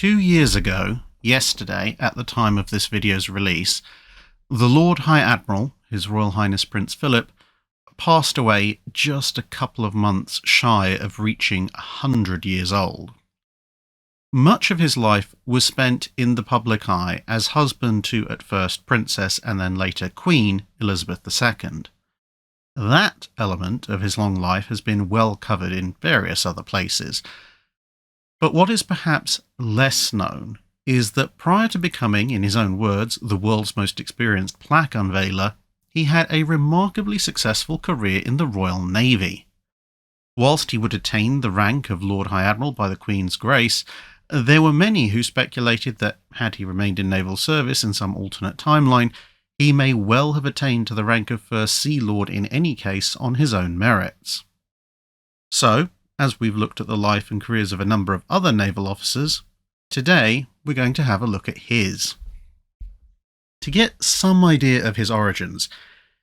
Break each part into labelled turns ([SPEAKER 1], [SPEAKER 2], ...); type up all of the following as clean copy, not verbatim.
[SPEAKER 1] 2 years ago, yesterday, at the time of this video's release, the Lord High Admiral, His Royal Highness Prince Philip, passed away just a couple of months shy of reaching 100 years old. Much of his life was spent in the public eye as husband to at first Princess and then later Queen Elizabeth II. That element of his long life has been well covered in various other places. But what is perhaps less known is that prior to becoming, in his own words, the world's most experienced plaque unveiler, he had a remarkably successful career in the Royal Navy. Whilst he would attain the rank of Lord High Admiral by the Queen's grace, there were many who speculated that, had he remained in naval service in some alternate timeline, he may well have attained to the rank of First Sea Lord in any case on his own merits. So, as we've looked at the life and careers of a number of other naval officers, today we're going to have a look at his. To get some idea of his origins,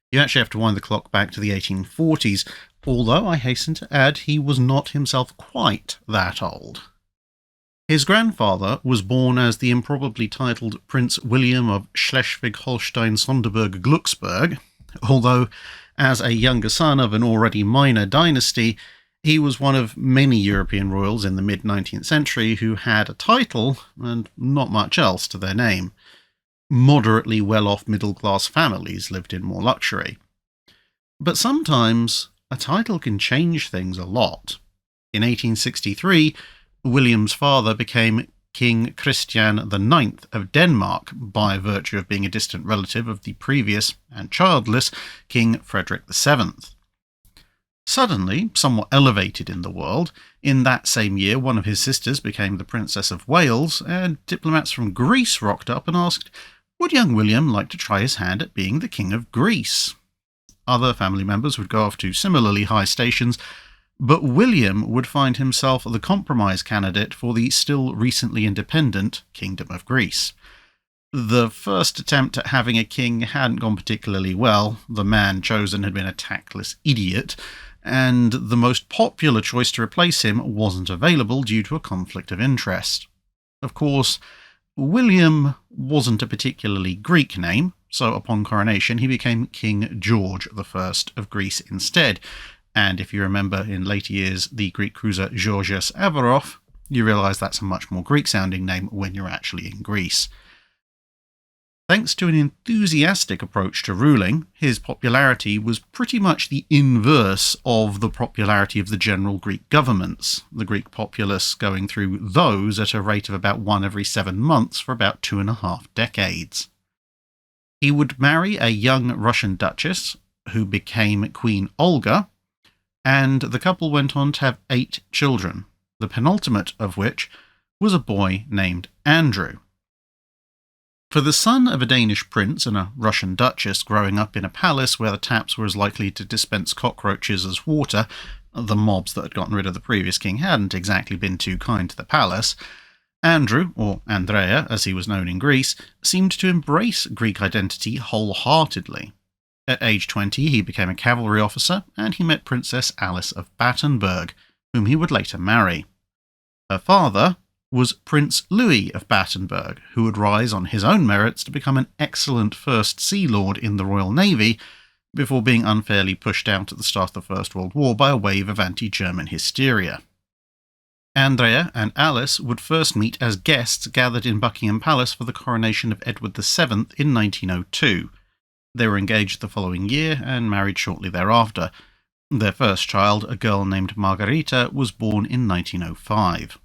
[SPEAKER 1] you actually have to wind the clock back to the 1840s, although I hasten to add he was not himself quite that old. His grandfather was born as the improbably titled Prince William of Schleswig-Holstein-Sonderburg-Glucksburg, although, as a younger son of an already minor dynasty, he was one of many European royals in the mid-19th century who had a title and not much else to their name. Moderately well-off middle-class families lived in more luxury. But sometimes a title can change things a lot. In 1863, William's father became King Christian IX of Denmark by virtue of being a distant relative of the previous and childless King Frederick VII. Suddenly, somewhat elevated in the world, in that same year one of his sisters became the Princess of Wales, and diplomats from Greece rocked up and asked, would young William like to try his hand at being the King of Greece? Other family members would go off to similarly high stations, but William would find himself the compromise candidate for the still recently independent Kingdom of Greece. The first attempt at having a king hadn't gone particularly well. The man chosen had been a tactless idiot, and the most popular choice to replace him wasn't available due to a conflict of interest. Of course, William wasn't a particularly Greek name, so upon coronation he became King George I of Greece instead. And if you remember in later years the Greek cruiser Georgios Averof, you realise that's a much more Greek-sounding name when you're actually in Greece. Thanks to an enthusiastic approach to ruling, his popularity was pretty much the inverse of the popularity of the general Greek governments, the Greek populace going through those at a rate of about one every 7 months for about 2.5 decades. He would marry a young Russian duchess, who became Queen Olga, and the couple went on to have 8 children, the penultimate of which was a boy named Andrew. For the son of a Danish prince and a Russian duchess growing up in a palace where the taps were as likely to dispense cockroaches as water, the mobs that had gotten rid of the previous king hadn't exactly been too kind to the palace, Andrew, or Andrea as he was known in Greece, seemed to embrace Greek identity wholeheartedly. At age 20 he became a cavalry officer, and he met Princess Alice of Battenberg, whom he would later marry. Her father was Prince Louis of Battenberg, who would rise on his own merits to become an excellent First Sea Lord in the Royal Navy, before being unfairly pushed out at the start of the First World War by a wave of anti-German hysteria. Andrea and Alice would first meet as guests gathered in Buckingham Palace for the coronation of Edward VII in 1902. They were engaged the following year and married shortly thereafter. Their first child, a girl named Margarita, was born in 1905.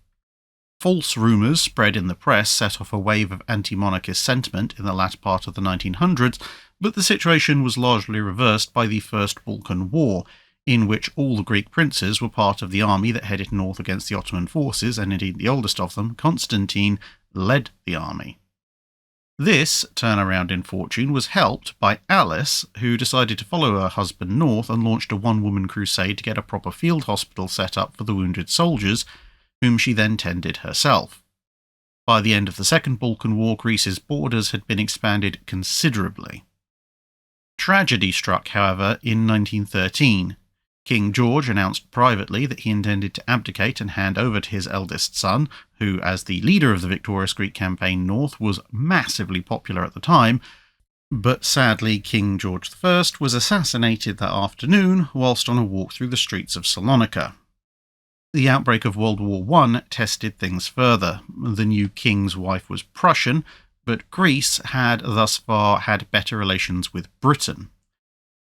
[SPEAKER 1] False rumours spread in the press set off a wave of anti-monarchist sentiment in the latter part of the 1900s, but the situation was largely reversed by the First Balkan War, in which all the Greek princes were part of the army that headed north against the Ottoman forces, and indeed the oldest of them, Constantine, led the army. This turnaround in fortune was helped by Alice, who decided to follow her husband north and launched a one-woman crusade to get a proper field hospital set up for the wounded soldiers, whom she then tended herself. By the end of the Second Balkan War, Greece's borders had been expanded considerably. Tragedy struck, however, in 1913. King George announced privately that he intended to abdicate and hand over to his eldest son, who, as the leader of the victorious Greek campaign north, was massively popular at the time. But sadly, King George I was assassinated that afternoon whilst on a walk through the streets of Salonika. The outbreak of World War I tested things further. The new king's wife was Prussian, but Greece had thus far had better relations with Britain.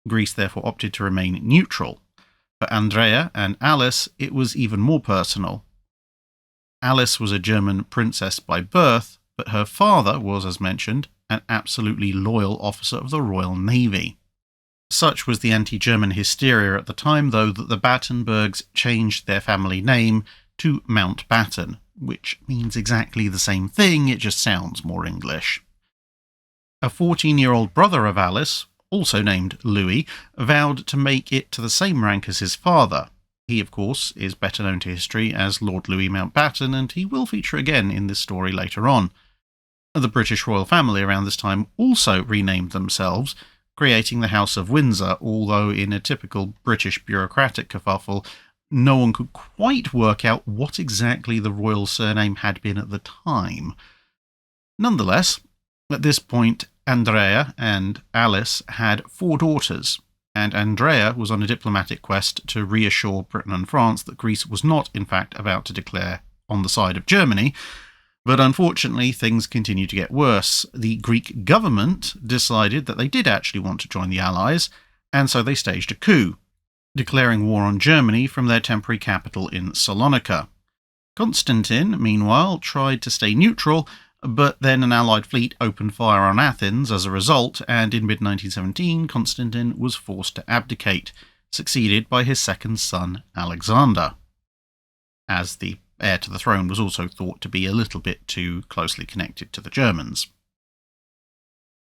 [SPEAKER 1] Greece therefore opted to remain neutral. For Andrea and Alice, it was even more personal. Alice was a German princess by birth, but her father was, as mentioned, an absolutely loyal officer of the Royal Navy. Such was the anti-German hysteria at the time, though, that the Battenbergs changed their family name to Mountbatten, which means exactly the same thing, it just sounds more English. A 14-year-old brother of Alice, also named Louis, vowed to make it to the same rank as his father. He, of course, is better known to history as Lord Louis Mountbatten, and he will feature again in this story later on. The British royal family around this time also renamed themselves, creating the House of Windsor, although in a typical British bureaucratic kerfuffle, no one could quite work out what exactly the royal surname had been at the time. Nonetheless, at this point, Andrea and Alice had 4 daughters, and Andrea was on a diplomatic quest to reassure Britain and France that Greece was not, in fact, about to declare on the side of Germany. But unfortunately, things continued to get worse. The Greek government decided that they did actually want to join the Allies, and so they staged a coup, declaring war on Germany from their temporary capital in Salonika. Constantine, meanwhile, tried to stay neutral, but then an Allied fleet opened fire on Athens as a result, and in mid-1917, Constantine was forced to abdicate, succeeded by his second son, Alexander. As the heir to the throne was also thought to be a little bit too closely connected to the Germans.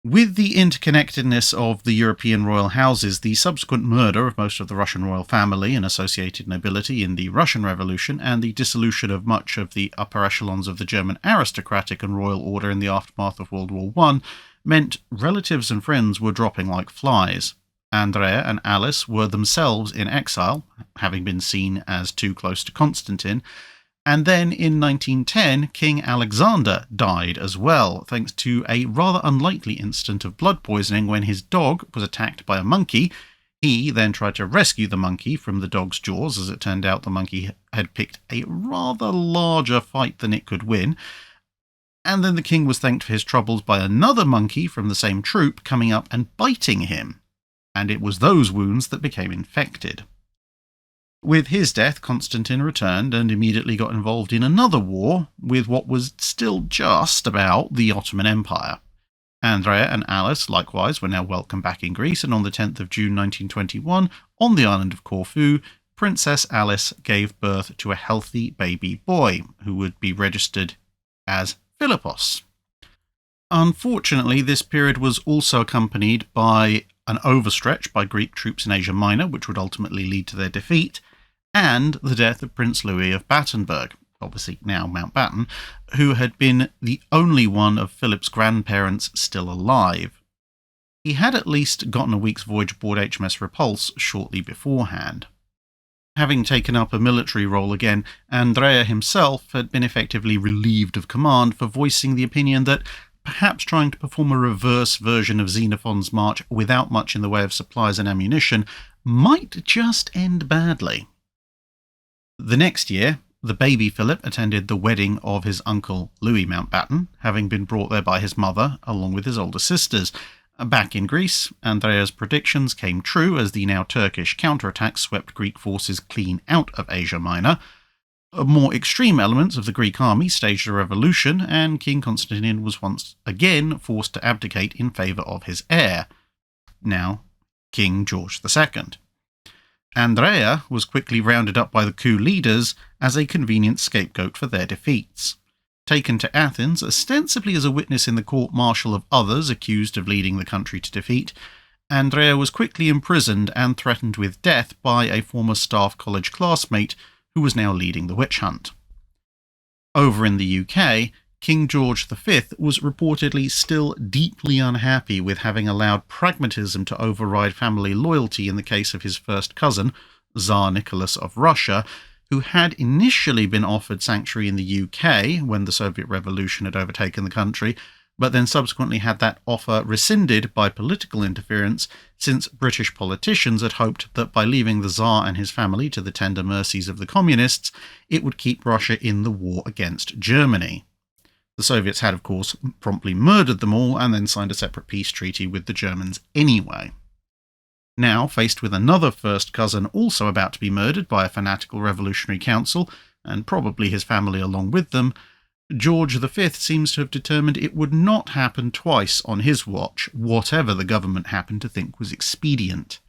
[SPEAKER 1] With the interconnectedness of the European royal houses, the subsequent murder of most of the Russian royal family and associated nobility in the Russian Revolution, and the dissolution of much of the upper echelons of the German aristocratic and royal order in the aftermath of World War I, meant relatives and friends were dropping like flies. Andrea and Alice were themselves in exile, having been seen as too close to Constantine, and then in 1910, King Alexander died as well, thanks to a rather unlikely incident of blood poisoning when his dog was attacked by a monkey. He then tried to rescue the monkey from the dog's jaws. As it turned out, the monkey had picked a rather larger fight than it could win. And then the king was thanked for his troubles by another monkey from the same troop coming up and biting him. And it was those wounds that became infected. With his death, Constantine returned and immediately got involved in another war with what was still just about the Ottoman Empire. Andrea and Alice, likewise, were now welcome back in Greece, and on the 10th of June 1921, on the island of Corfu, Princess Alice gave birth to a healthy baby boy, who would be registered as Philippos. Unfortunately, this period was also accompanied by an overstretch by Greek troops in Asia Minor, which would ultimately lead to their defeat, and the death of Prince Louis of Battenberg, obviously now Mountbatten, who had been the only one of Philip's grandparents still alive. He had at least gotten a week's voyage aboard HMS Repulse shortly beforehand. Having taken up a military role again, Andrea himself had been effectively relieved of command for voicing the opinion that perhaps trying to perform a reverse version of Xenophon's March without much in the way of supplies and ammunition might just end badly. The next year, the baby Philip attended the wedding of his uncle Louis Mountbatten, having been brought there by his mother, along with his older sisters. Back in Greece, Andrea's predictions came true as the now Turkish counterattack swept Greek forces clean out of Asia Minor. More extreme elements of the Greek army staged a revolution, and King Constantine was once again forced to abdicate in favour of his heir, now King George II. Andrea was quickly rounded up by the coup leaders as a convenient scapegoat for their defeats. Taken to Athens, ostensibly as a witness in the court-martial of others accused of leading the country to defeat, Andrea was quickly imprisoned and threatened with death by a former staff college classmate who was now leading the witch hunt. Over in the UK, King George V was reportedly still deeply unhappy with having allowed pragmatism to override family loyalty in the case of his first cousin, Tsar Nicholas of Russia, who had initially been offered sanctuary in the UK when the Soviet Revolution had overtaken the country, but then subsequently had that offer rescinded by political interference, since British politicians had hoped that by leaving the Tsar and his family to the tender mercies of the Communists, it would keep Russia in the war against Germany. The Soviets had, of course, promptly murdered them all and then signed a separate peace treaty with the Germans anyway. Now, faced with another first cousin also about to be murdered by a fanatical revolutionary council, and probably his family along with them, George V seems to have determined it would not happen twice on his watch, whatever the government happened to think was expedient.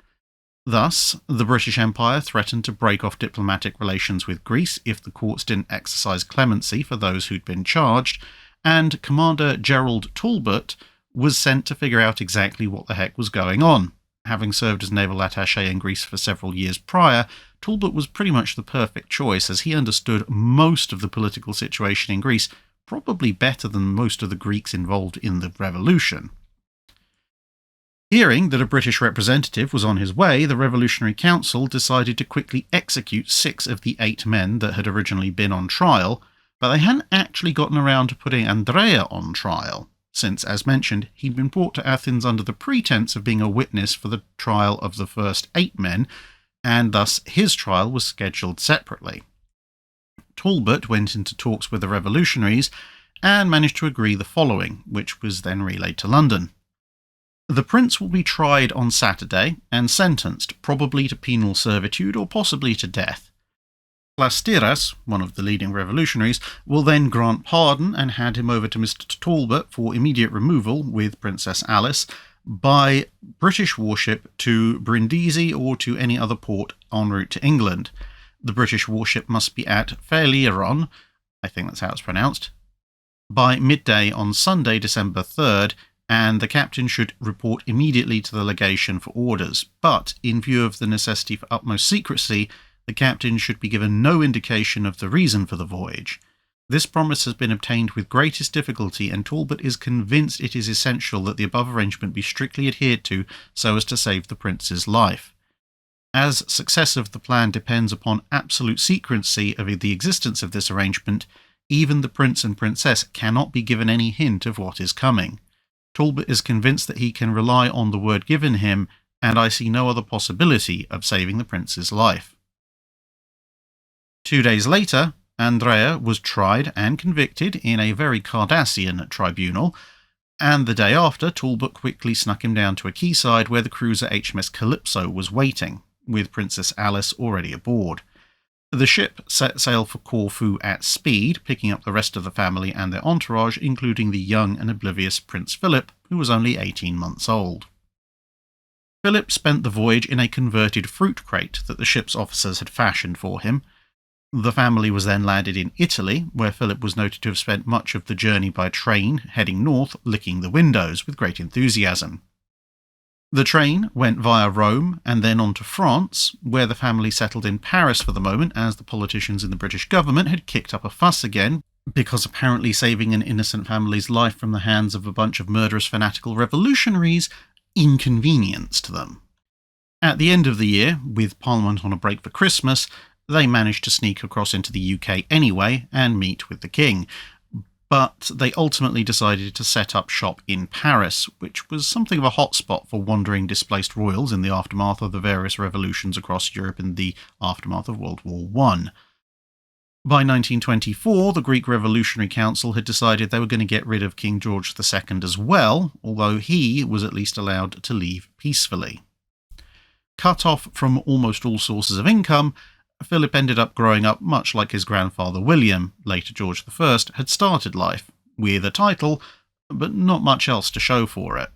[SPEAKER 1] Thus, the British Empire threatened to break off diplomatic relations with Greece if the courts didn't exercise clemency for those who'd been charged, and Commander Gerald Talbot was sent to figure out exactly what the heck was going on. Having served as naval attaché in Greece for several years prior, Talbot was pretty much the perfect choice, as he understood most of the political situation in Greece probably better than most of the Greeks involved in the revolution. Hearing that a British representative was on his way, the Revolutionary Council decided to quickly execute 6 of the 8 men that had originally been on trial, but they hadn't actually gotten around to putting Andrea on trial, since, as mentioned, he'd been brought to Athens under the pretense of being a witness for the trial of the first 8 men, and thus his trial was scheduled separately. Talbot went into talks with the revolutionaries and managed to agree the following, which was then relayed to London. The prince will be tried on Saturday and sentenced, probably to penal servitude or possibly to death. Plastiras, one of the leading revolutionaries, will then grant pardon and hand him over to Mr. Talbot for immediate removal with Princess Alice by British warship to Brindisi or to any other port en route to England. The British warship must be at Phaleron, I think that's how it's pronounced, by midday on Sunday, December 3rd, and the captain should report immediately to the legation for orders. But, in view of the necessity for utmost secrecy, the captain should be given no indication of the reason for the voyage. This promise has been obtained with greatest difficulty, and Talbot is convinced it is essential that the above arrangement be strictly adhered to so as to save the prince's life. As success of the plan depends upon absolute secrecy of the existence of this arrangement, even the prince and princess cannot be given any hint of what is coming. Talbot is convinced that he can rely on the word given him, and I see no other possibility of saving the prince's life. 2 days later, Andrea was tried and convicted in a very Cardassian tribunal, and the day after, Talbot quickly snuck him down to a quayside where the cruiser HMS Calypso was waiting, with Princess Alice already aboard. The ship set sail for Corfu at speed, picking up the rest of the family and their entourage, including the young and oblivious Prince Philip, who was only 18 months old. Philip spent the voyage in a converted fruit crate that the ship's officers had fashioned for him. The family was then landed in Italy, where Philip was noted to have spent much of the journey by train, heading north, licking the windows with great enthusiasm. The train went via Rome and then on to France, where the family settled in Paris for the moment, as the politicians in the British government had kicked up a fuss again, because apparently saving an innocent family's life from the hands of a bunch of murderous fanatical revolutionaries inconvenienced them. At the end of the year, with Parliament on a break for Christmas, they managed to sneak across into the UK anyway and meet with the king, but they ultimately decided to set up shop in Paris, which was something of a hotspot for wandering displaced royals in the aftermath of the various revolutions across Europe in the aftermath of World War I. By 1924, the Greek Revolutionary Council had decided they were going to get rid of King George II as well, although he was at least allowed to leave peacefully. Cut off from almost all sources of income, Philip ended up growing up much like his grandfather William, later George I, had started life, with a title, but not much else to show for it.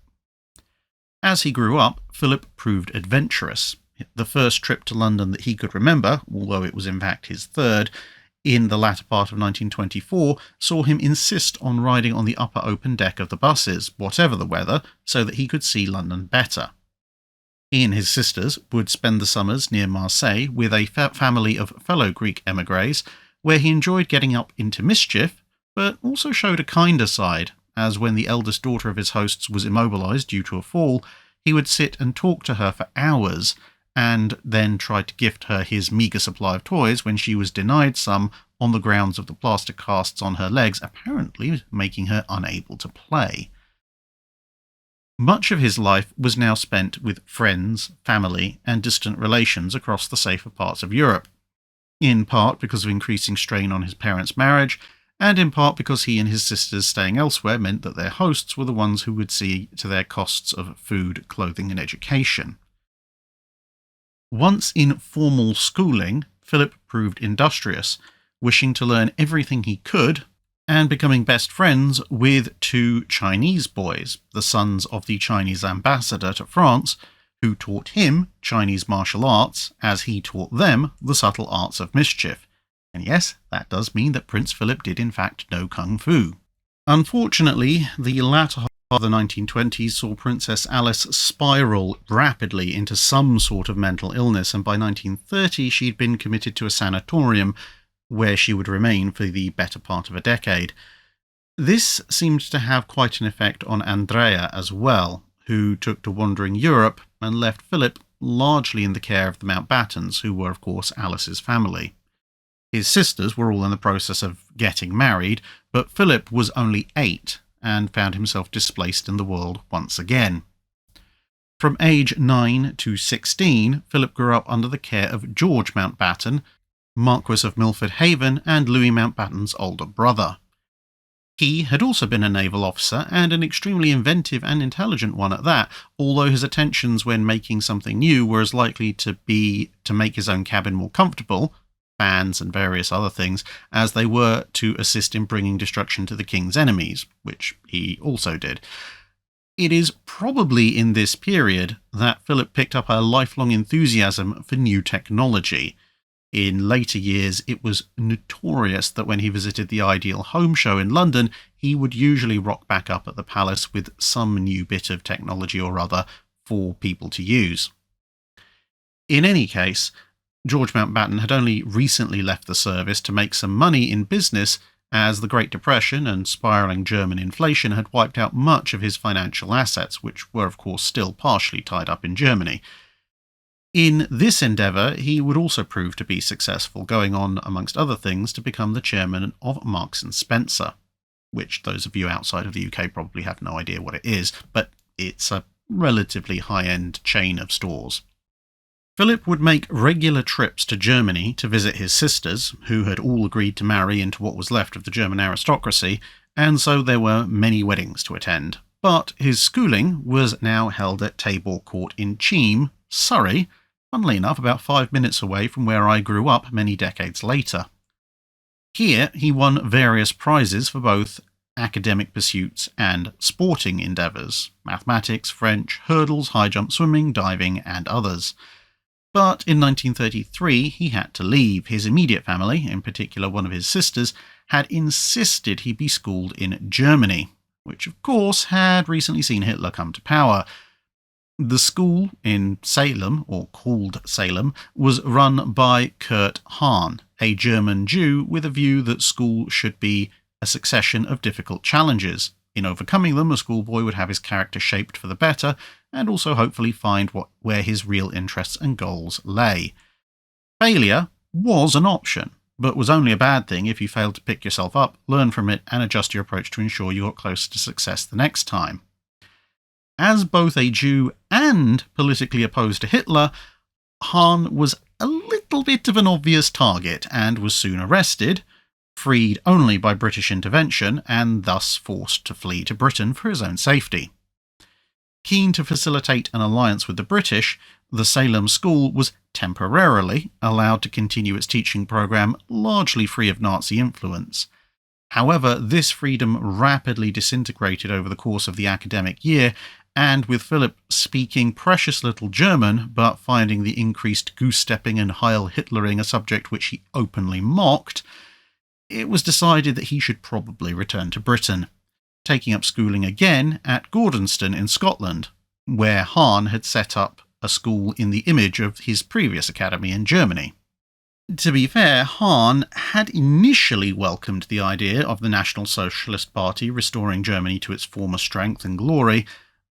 [SPEAKER 1] As he grew up, Philip proved adventurous. The first trip to London that he could remember, although it was in fact his third, in the latter part of 1924, saw him insist on riding on the upper open deck of the buses, whatever the weather, so that he could see London better. He and his sisters would spend the summers near Marseille with a family of fellow Greek émigrés, where he enjoyed getting up into mischief, but also showed a kinder side, as when the eldest daughter of his hosts was immobilised due to a fall, he would sit and talk to her for hours, and then tried to gift her his meagre supply of toys when she was denied some on the grounds of the plaster casts on her legs, apparently making her unable to play. Much of his life was now spent with friends, family, and distant relations across the safer parts of Europe, in part because of increasing strain on his parents' marriage, and in part because he and his sisters staying elsewhere meant that their hosts were the ones who would see to their costs of food, clothing, and education. Once in formal schooling, Philip proved industrious, wishing to learn everything he could, and becoming best friends with two Chinese boys, the sons of the Chinese ambassador to France, who taught him Chinese martial arts as he taught them the subtle arts of mischief. And yes, that does mean that Prince Philip did in fact know Kung Fu. Unfortunately, the latter half of the 1920s saw Princess Alice spiral rapidly into some sort of mental illness, and by 1930 she'd been committed to a sanatorium where she would remain for the better part of a decade. This seemed to have quite an effect on Andrea as well, who took to wandering Europe and left Philip largely in the care of the Mountbattens, who were of course Alice's family. His sisters were all in the process of getting married, but Philip was only 8 and found himself displaced in the world once again. From age 9 to 16, Philip grew up under the care of George Mountbatten, Marquess of Milford Haven and Louis Mountbatten's older brother. He had also been a naval officer, and an extremely inventive and intelligent one at that, although his attentions when making something new were as likely to be to make his own cabin more comfortable, fans and various other things, as they were to assist in bringing destruction to the king's enemies, which he also did. It is probably in this period that Philip picked up a lifelong enthusiasm for new technology. In later years, it was notorious that when he visited the Ideal Home Show in London, he would usually rock back up at the palace with some new bit of technology or other for people to use. In any case, George Mountbatten had only recently left the service to make some money in business, as the Great Depression and spiralling German inflation had wiped out much of his financial assets, which were of course still partially tied up in Germany. In this endeavour, he would also prove to be successful, going on, amongst other things, to become the chairman of Marks and Spencer, which those of you outside of the UK probably have no idea what it is, but it's a relatively high-end chain of stores. Philip would make regular trips to Germany to visit his sisters, who had all agreed to marry into what was left of the German aristocracy, and so there were many weddings to attend. But his schooling was now held at Tabor Court in Cheam, Surrey, funnily enough about 5 minutes away from where I grew up many decades later. Here he won various prizes for both academic pursuits and sporting endeavours: mathematics, French, hurdles, high jump swimming, diving, and others. But in 1933 he had to leave. His immediate family, in particular one of his sisters, had insisted he be schooled in Germany, which of course had recently seen Hitler come to power. The school in Salem, or called Salem, was run by Kurt Hahn, a German Jew with a view that school should be a succession of difficult challenges. In overcoming them, a schoolboy would have his character shaped for the better, and also hopefully find where his real interests and goals lay. Failure was an option, but was only a bad thing if you failed to pick yourself up, learn from it, and adjust your approach to ensure you got closer to success the next time. As both a Jew and politically opposed to Hitler, Hahn was a little bit of an obvious target and was soon arrested, freed only by British intervention, and thus forced to flee to Britain for his own safety. Keen to facilitate an alliance with the British, the Salem School was temporarily allowed to continue its teaching program largely free of Nazi influence. However, this freedom rapidly disintegrated over the course of the academic year, and with Philip speaking precious little German, but finding the increased goose-stepping and Heil Hitlering a subject which he openly mocked, it was decided that he should probably return to Britain, taking up schooling again at Gordonston in Scotland, where Hahn had set up a school in the image of his previous academy in Germany. To be fair, Hahn had initially welcomed the idea of the National Socialist Party restoring Germany to its former strength and glory,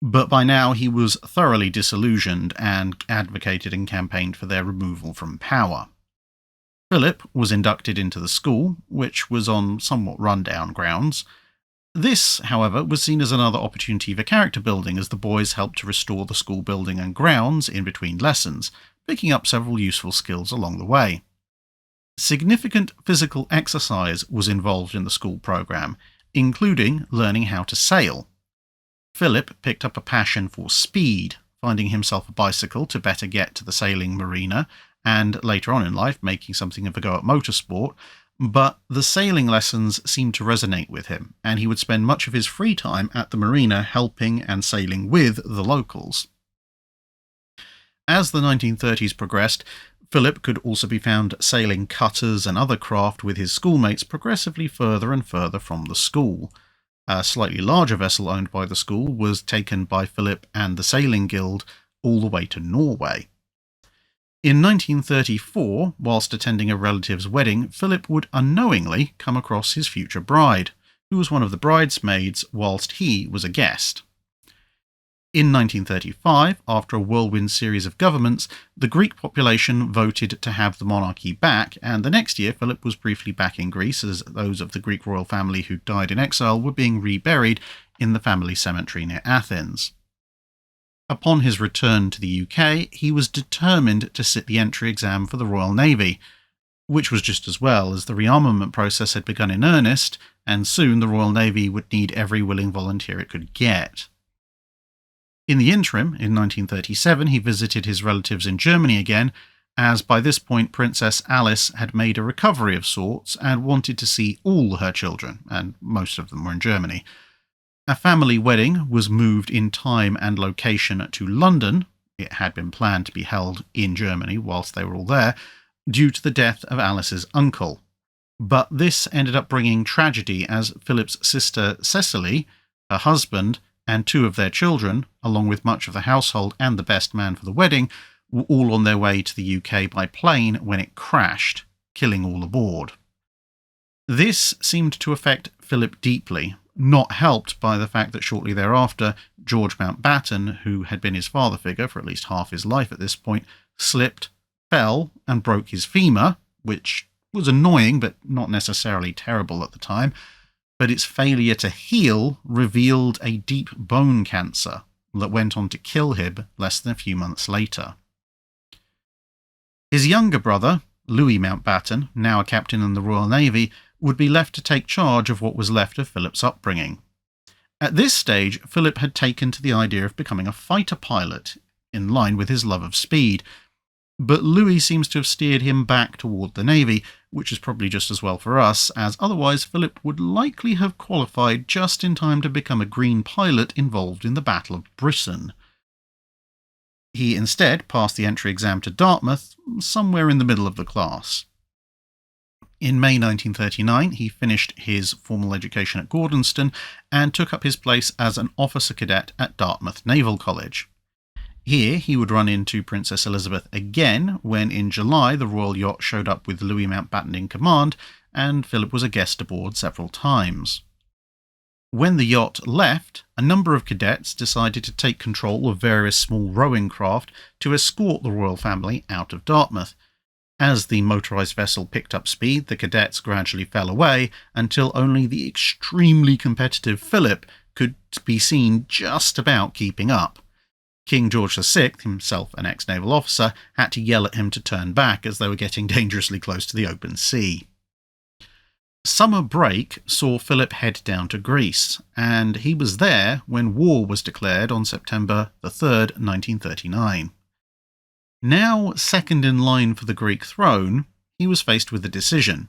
[SPEAKER 1] But by now he was thoroughly disillusioned and advocated and campaigned for their removal from power. Philip was inducted into the school, which was on somewhat run-down grounds. This, however, was seen as another opportunity for character building as the boys helped to restore the school building and grounds in between lessons, picking up several useful skills along the way. Significant physical exercise was involved in the school program, including learning how to sail. Philip picked up a passion for speed, finding himself a bicycle to better get to the sailing marina, and later on in life making something of a go at motorsport, but the sailing lessons seemed to resonate with him, and he would spend much of his free time at the marina helping and sailing with the locals. As the 1930s progressed, Philip could also be found sailing cutters and other craft with his schoolmates progressively further and further from the school. A slightly larger vessel owned by the school was taken by Philip and the Sailing Guild all the way to Norway. In 1934, whilst attending a relative's wedding, Philip would unknowingly come across his future bride, who was one of the bridesmaids whilst he was a guest. In 1935, after a whirlwind series of governments, the Greek population voted to have the monarchy back, and the next year Philip was briefly back in Greece as those of the Greek royal family who died in exile were being reburied in the family cemetery near Athens. Upon his return to the UK, he was determined to sit the entry exam for the Royal Navy, which was just as well, as the rearmament process had begun in earnest, and soon the Royal Navy would need every willing volunteer it could get. In the interim, in 1937, he visited his relatives in Germany again, as by this point Princess Alice had made a recovery of sorts and wanted to see all her children, and most of them were in Germany. A family wedding was moved in time and location to London. It had been planned to be held in Germany whilst they were all there, due to the death of Alice's uncle. But this ended up bringing tragedy as Philip's sister Cecily, her husband, and two of their children, along with much of the household and the best man for the wedding, were all on their way to the UK by plane when it crashed, killing all aboard. This seemed to affect Philip deeply, not helped by the fact that shortly thereafter, George Mountbatten, who had been his father figure for at least half his life at this point, slipped, fell, and broke his femur, which was annoying but not necessarily terrible at the time, but its failure to heal revealed a deep bone cancer that went on to kill him less than a few months later. His younger brother, Louis Mountbatten, now a captain in the Royal Navy, would be left to take charge of what was left of Philip's upbringing. At this stage, Philip had taken to the idea of becoming a fighter pilot, in line with his love of speed, but Louis seems to have steered him back toward the Navy, which is probably just as well for us, as otherwise Philip would likely have qualified just in time to become a green pilot involved in the Battle of Britain. He instead passed the entry exam to Dartmouth, somewhere in the middle of the class. In May 1939, he finished his formal education at Gordonston and took up his place as an officer cadet at Dartmouth Naval College. Here he would run into Princess Elizabeth again when in July the royal yacht showed up with Louis Mountbatten in command, and Philip was a guest aboard several times. When the yacht left, a number of cadets decided to take control of various small rowing craft to escort the royal family out of Dartmouth. As the motorised vessel picked up speed, the cadets gradually fell away until only the extremely competitive Philip could be seen just about keeping up. King George VI, himself an ex-naval officer, had to yell at him to turn back as they were getting dangerously close to the open sea. Summer break saw Philip head down to Greece, and he was there when war was declared on September the 3rd, 1939. Now second in line for the Greek throne, he was faced with a decision.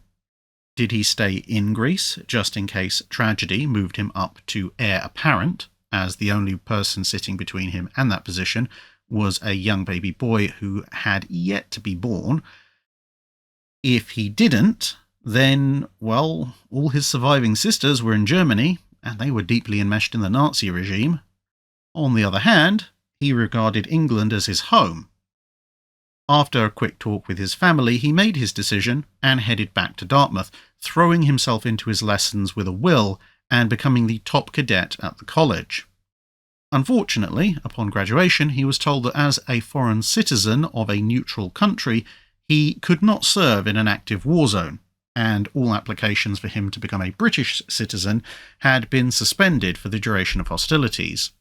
[SPEAKER 1] Did he stay in Greece, just in case tragedy moved him up to heir apparent, as the only person sitting between him and that position was a young baby boy who had yet to be born? If he didn't, then, well, all his surviving sisters were in Germany, and they were deeply enmeshed in the Nazi regime. On the other hand, he regarded England as his home. After a quick talk with his family, he made his decision and headed back to Dartmouth, throwing himself into his lessons with a will and becoming the top cadet at the college. Unfortunately, upon graduation, he was told that as a foreign citizen of a neutral country, he could not serve in an active war zone, and all applications for him to become a British citizen had been suspended for the duration of hostilities.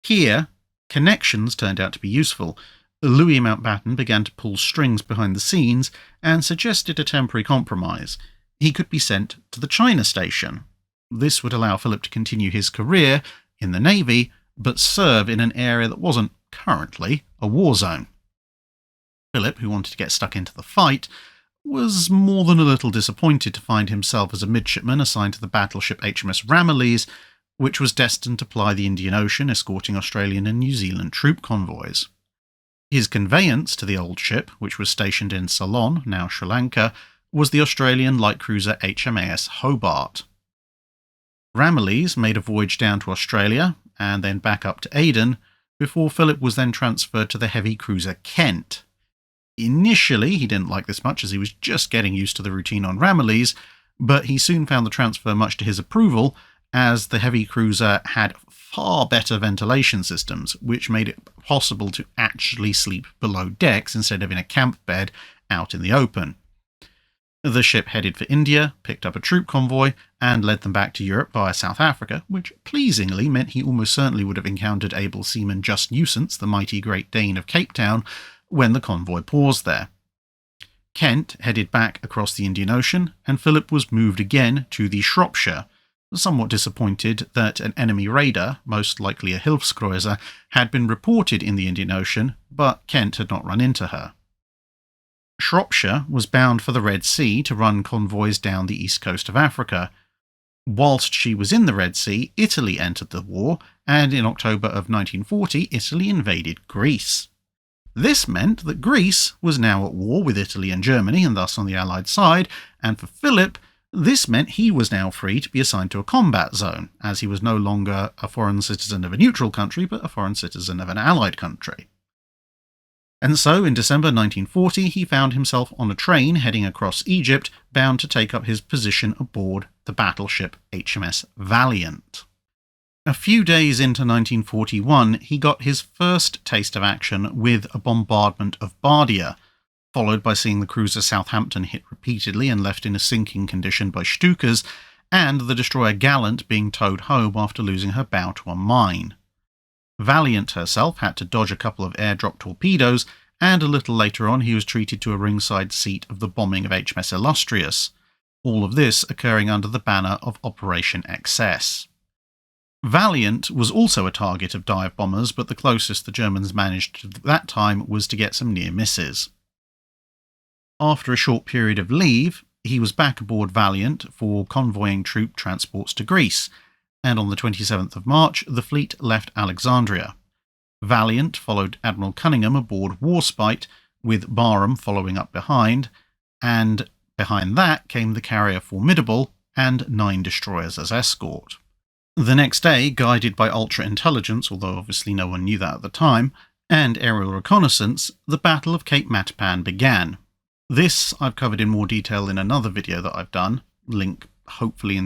[SPEAKER 1] Here, connections turned out to be useful. Louis Mountbatten began to pull strings behind the scenes and suggested a temporary compromise. He could be sent to the China station. This would allow Philip to continue his career in the Navy, but serve in an area that wasn't currently a war zone. Philip, who wanted to get stuck into the fight, was more than a little disappointed to find himself as a midshipman assigned to the battleship HMS Ramillies, which was destined to ply the Indian Ocean, escorting Australian and New Zealand troop convoys. His conveyance to the old ship, which was stationed in Ceylon, now Sri Lanka, was the Australian light cruiser HMAS Hobart. Ramillies made a voyage down to Australia and then back up to Aden, before Philip was then transferred to the heavy cruiser Kent. Initially, he didn't like this much as he was just getting used to the routine on Ramillies, but he soon found the transfer much to his approval, as the heavy cruiser had far better ventilation systems, which made it possible to actually sleep below decks instead of in a camp bed out in the open. The ship headed for India, picked up a troop convoy, and led them back to Europe via South Africa, which pleasingly meant he almost certainly would have encountered able seaman Just Nuisance, the mighty Great Dane of Cape Town, when the convoy paused there. Kent headed back across the Indian Ocean, and Philip was moved again to the Shropshire, somewhat disappointed that an enemy raider, most likely a Hilfskreuzer, had been reported in the Indian Ocean, but Kent had not run into her. Shropshire was bound for the Red Sea to run convoys down the east coast of Africa. Whilst she was in the Red Sea, Italy entered the war, and in October of 1940, Italy invaded Greece. This meant that Greece was now at war with Italy and Germany, and thus on the Allied side, and for Philip, this meant he was now free to be assigned to a combat zone, as he was no longer a foreign citizen of a neutral country, but a foreign citizen of an Allied country. And so, in December 1940, he found himself on a train heading across Egypt, bound to take up his position aboard the battleship HMS Valiant. A few days into 1941, he got his first taste of action with a bombardment of Bardia, followed by seeing the cruiser Southampton hit repeatedly and left in a sinking condition by Stukas, and the destroyer Gallant being towed home after losing her bow to a mine. Valiant herself had to dodge a couple of airdrop torpedoes, and a little later on he was treated to a ringside seat of the bombing of HMS Illustrious, all of this occurring under the banner of Operation Excess. Valiant was also a target of dive bombers, but the closest the Germans managed at that time was to get some near misses. After a short period of leave, he was back aboard Valiant for convoying troop transports to Greece, and on the 27th of March, the fleet left Alexandria. Valiant followed Admiral Cunningham aboard Warspite, with Barham following up behind, and behind that came the carrier Formidable and 9 destroyers as escort. The next day, guided by ultra-intelligence, although obviously no one knew that at the time, and aerial reconnaissance, the Battle of Cape Matapan began. This I've covered in more detail in another video that I've done, link hopefully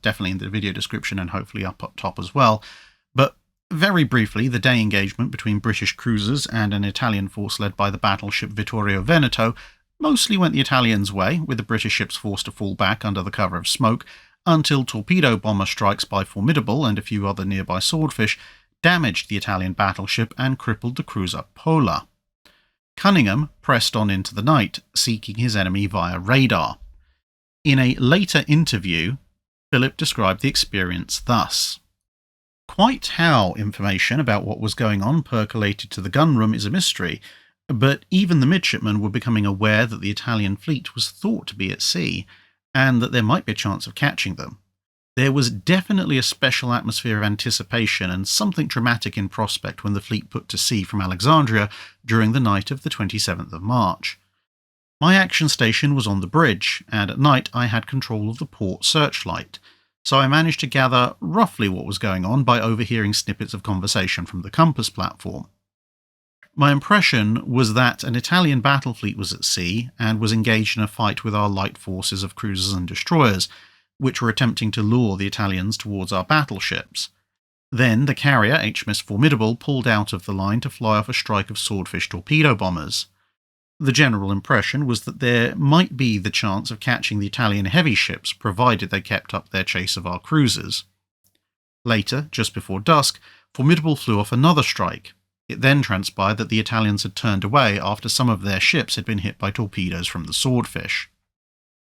[SPEAKER 1] definitely in the video description and hopefully up top as well. But very briefly, the day engagement between British cruisers and an Italian force led by the battleship Vittorio Veneto mostly went the Italians' way, with the British ships forced to fall back under the cover of smoke, until torpedo bomber strikes by Formidable and a few other nearby Swordfish damaged the Italian battleship and crippled the cruiser Pola. Cunningham pressed on into the night, seeking his enemy via radar. In a later interview, Philip described the experience thus. Quite how information about what was going on percolated to the gunroom is a mystery, but even the midshipmen were becoming aware that the Italian fleet was thought to be at sea, and that there might be a chance of catching them. There was definitely a special atmosphere of anticipation and something dramatic in prospect when the fleet put to sea from Alexandria during the night of the 27th of March. My action station was on the bridge, and at night I had control of the port searchlight, so I managed to gather roughly what was going on by overhearing snippets of conversation from the compass platform. My impression was that an Italian battle fleet was at sea and was engaged in a fight with our light forces of cruisers and destroyers, which were attempting to lure the Italians towards our battleships. Then the carrier, HMS Formidable, pulled out of the line to fly off a strike of Swordfish torpedo bombers. The general impression was that there might be the chance of catching the Italian heavy ships, provided they kept up their chase of our cruisers. Later, just before dusk, Formidable flew off another strike. It then transpired that the Italians had turned away after some of their ships had been hit by torpedoes from the Swordfish.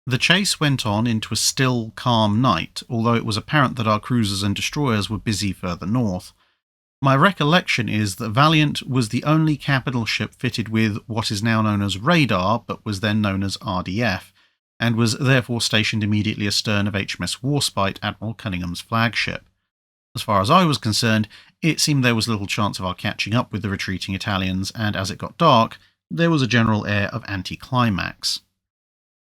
[SPEAKER 1] The chase went on into a still, calm night, although it was apparent that our cruisers and destroyers were busy further north. My recollection is that Valiant was the only capital ship fitted with what is now known as radar, but was then known as RDF, and was therefore stationed immediately astern of HMS Warspite, Admiral Cunningham's flagship. As far as I was concerned, it seemed there was little chance of our catching up with the retreating Italians, and as it got dark, there was a general air of anticlimax.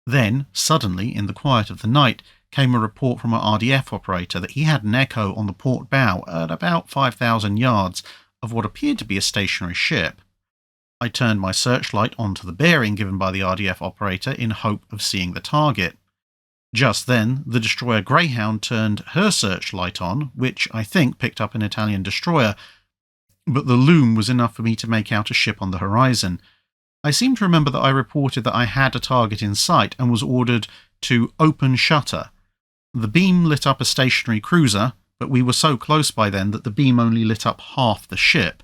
[SPEAKER 1] Then, suddenly, in the quiet of the night, came a report from our RDF operator that he had an echo on the port bow at about 5,000 yards of what appeared to be a stationary ship. I turned my searchlight onto the bearing given by the RDF operator in hope of seeing the target. Just then, the destroyer Greyhound turned her searchlight on, which I think picked up an Italian destroyer, but the loom was enough for me to make out a ship on the horizon. I seem to remember that I reported that I had a target in sight and was ordered to open shutter. The beam lit up a stationary cruiser, but we were so close by then that the beam only lit up half the ship.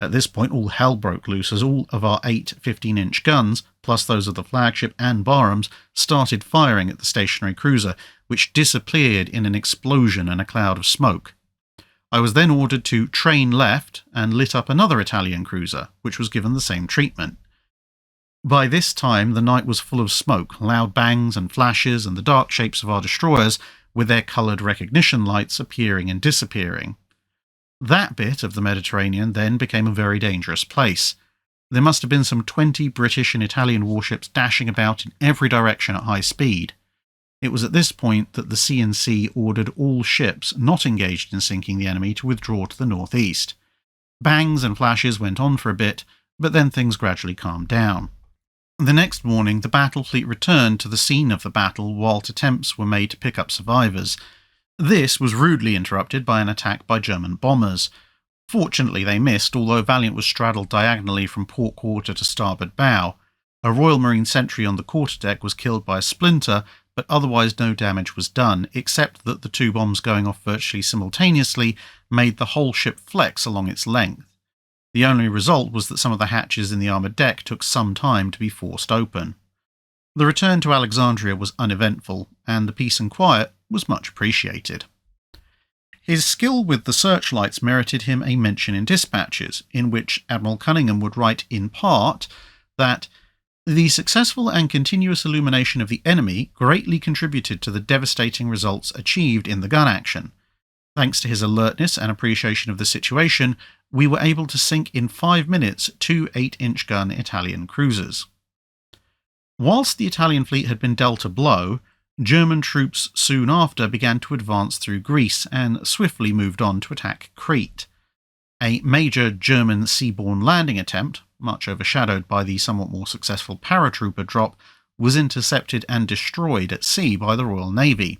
[SPEAKER 1] At this point, all hell broke loose as all of our 8 15-inch guns, plus those of the flagship and Barham's, started firing at the stationary cruiser, which disappeared in an explosion and a cloud of smoke. I was then ordered to train left and lit up another Italian cruiser, which was given the same treatment. By this time, the night was full of smoke, loud bangs and flashes, and the dark shapes of our destroyers, with their coloured recognition lights appearing and disappearing. That bit of the Mediterranean then became a very dangerous place. There must have been some 20 British and Italian warships dashing about in every direction at high speed. It was at this point that the C&C ordered all ships not engaged in sinking the enemy to withdraw to the northeast. Bangs and flashes went on for a bit, but then things gradually calmed down. The next morning, the battle fleet returned to the scene of the battle whilst attempts were made to pick up survivors. This was rudely interrupted by an attack by German bombers. Fortunately, they missed, although Valiant was straddled diagonally from port quarter to starboard bow. A Royal Marine sentry on the quarterdeck was killed by a splinter, but otherwise no damage was done, except that the 2 bombs going off virtually simultaneously made the whole ship flex along its length. The only result was that some of the hatches in the armoured deck took some time to be forced open. The return to Alexandria was uneventful, and the peace and quiet was much appreciated. His skill with the searchlights merited him a mention in dispatches, in which Admiral Cunningham would write in part that the successful and continuous illumination of the enemy greatly contributed to the devastating results achieved in the gun action. Thanks to his alertness and appreciation of the situation, we were able to sink in 5 minutes 2 8-inch gun Italian cruisers. Whilst the Italian fleet had been dealt a blow, German troops soon after began to advance through Greece and swiftly moved on to attack Crete. A major German seaborne landing attempt, much overshadowed by the somewhat more successful paratrooper drop, was intercepted and destroyed at sea by the Royal Navy.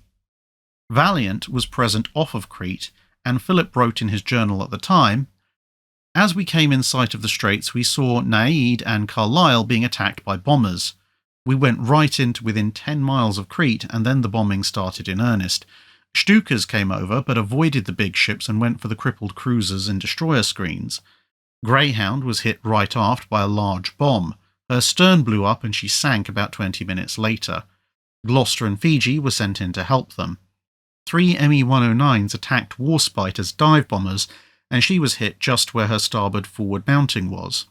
[SPEAKER 1] Valiant was present off of Crete, and Philip wrote in his journal at the time, "As we came in sight of the straits, we saw Naïd and Carlisle being attacked by bombers. We went right into within 10 miles of Crete, and then the bombing started in earnest. Stukas came over, but avoided the big ships and went for the crippled cruisers and destroyer screens. Greyhound was hit right aft by a large bomb. Her stern blew up and she sank about 20 minutes later. Gloucester and Fiji were sent in to help them. 3 Me-109s attacked Warspite as dive bombers, and she was hit just where her starboard forward mounting was.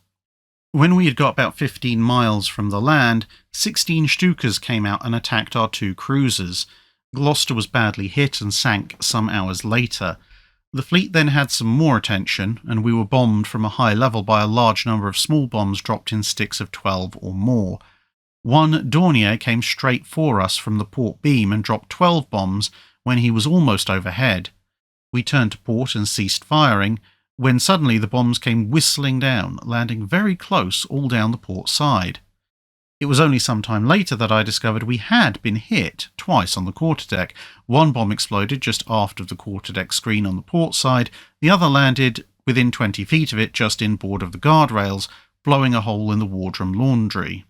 [SPEAKER 1] When we had got about 15 miles from the land, 16 Stukas came out and attacked our 2 cruisers. Gloucester was badly hit and sank some hours later. The fleet then had some more attention, and we were bombed from a high level by a large number of small bombs dropped in sticks of 12 or more. One Dornier came straight for us from the port beam and dropped 12 bombs when he was almost overhead. We turned to port and ceased firing, when suddenly the bombs came whistling down, landing very close all down the port side. It was only some time later that I discovered we had been hit twice on the quarterdeck. One bomb exploded just aft of the quarterdeck screen on the port side, the other landed within 20 feet of it just inboard of the guardrails, blowing a hole in the wardroom laundry.